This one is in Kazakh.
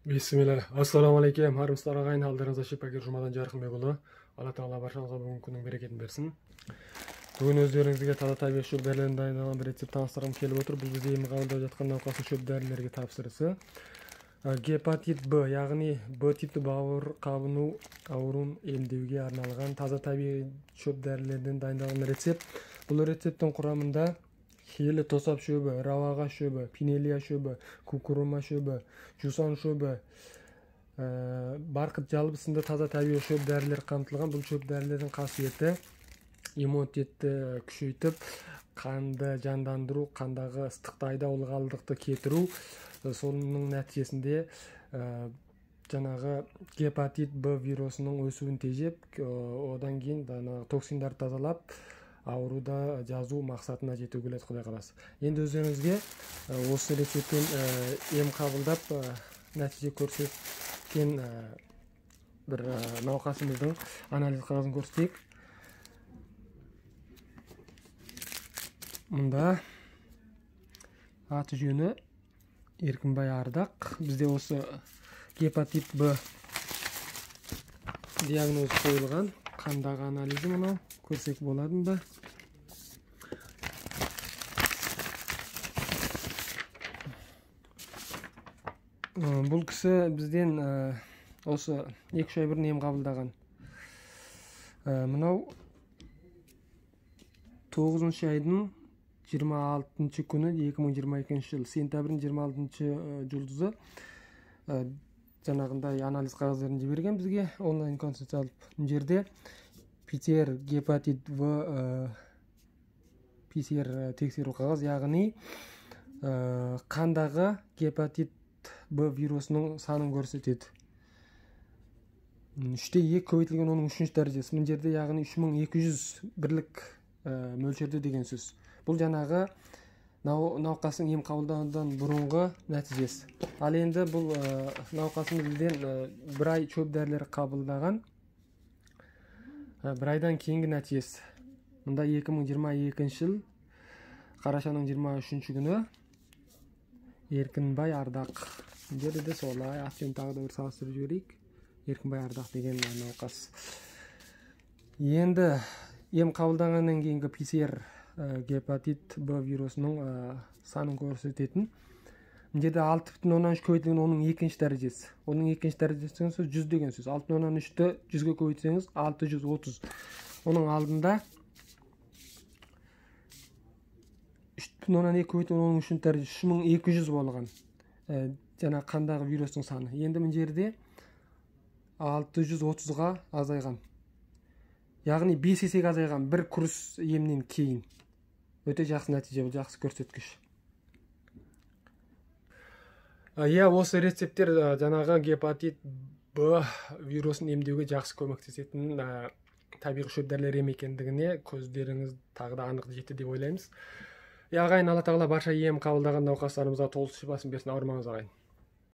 Бисмилля. Ассаламу алейкум. Армысыздар ағайын, алдарыңызда шипагер Жұмадан Жарқынбекұлы. Алла тағала баршаңызға бүгінгі күннің берекетін берсін. Бүгін өздеріңізге таза табиғи шөп дәрілерін дайындаған бір рецепт таныстырғым келіп отыр. Бұл бізде ем қабылдап жатқан науқастың шөп дәрілерге тапсырысы. Гепатит Б, яғни Б типті бауыр қабыну ауруын емдеуге арналған таза табиғи шөп дәрілерден дайындалған рецепт. Бұл рецепттің құрамында хелі тосап шөбі, раваға шөбі, пинелия шөбі, кукурума шөбі, жусан шөбі, барқыт жалбы сынды таза табиғи шөп дәрілер қамтылған. Бұл шөп дәрілердің қасиеті иммунитетті күшейтіп, қанды жандандыру, қандағы ыстықты айдау ылғалдықты кетіру. Соның нәтижесінде жаңағы гепатит Б вирусының өсуін тежеп, одан кейін токсиндарды тазалап, ауруда жазу мақсатына жету келеді, Құдай қаласа. Енді өздеріңізге осы рецепттен ем қабылдап нәтиже көрсеткен бір науқасымыздың анализ қағазын көрсетейік. Мұнда аты жөні Еркінбай Ардақ. Бізде осы гепатит Б диагноз қойылған. Қандағы анализі мұнау, көрсек болады ба? Бұл кісі бізден осы 2-3 ай бұрын ем қабылдаған. Мынау 9-шы айдың 26-шы күні 2022 жыл сентябрдің 26-шы жұлдызы жаңағындай анализ қағаздарын жіберген бізге онлайн консультация алып. Жерде ПЦР гепатит В ПЦР тексеру қағаз, яғни қандағы гепатит Б вирусының санын көрсетеді. 3/2 көбейтілген оның 3-ші дәрежесі. Бұл жерде яғни 3200 бірлік мөлшерде деген сөз. Бұл жаңағы науқастың ем қабылдаудан бұрынғы нәтижесі. Ал енді бұл науқасымызден бір ай шөп дәрілер қабылдаған, бір айдан кейінгі нәтижесі. Мұнда 2022 жыл қарашаның 23-ші күні Еркінбай Ардақ. Жерде де солай атын тағы да бір салыстырып жіберейік. Еркінбай Ардақ деген науқас. Енді ем қабылданғаннан кейінгі ПЦР гепатит Б вирусының санын көрсететін. Жерде 6,13 көбейтілген оның 2-ші дәрежесі. Оның 2-ші дәрежесі деген сөз 100 деген сөз. 6,13-ті 100-ге көбейтсеңіз 630. Оның алдында 3,2 көбейтілген оның 3-ші дәрежесі 3200 болған. Жаңа қандағы вирустың саны. Енді мына жерде 630-ға азайған. Яғни 5 есеге азайған бір курс емнен кейін. Өте жақсы нәтиже, бұл жақсы көрсеткіш. Осы рецепттер жаңағы гепатит Б вирусын емдеуге жақсы көмектесетін табиғи шөп дәрілер екендігіне көздеріңіз тағы да анық жетті деп ойлаймыз. Ағайын, Алла тағала барша ем қабылдаған науқастарымызға толық шипасын берсін, ауырмаңыз ағайын.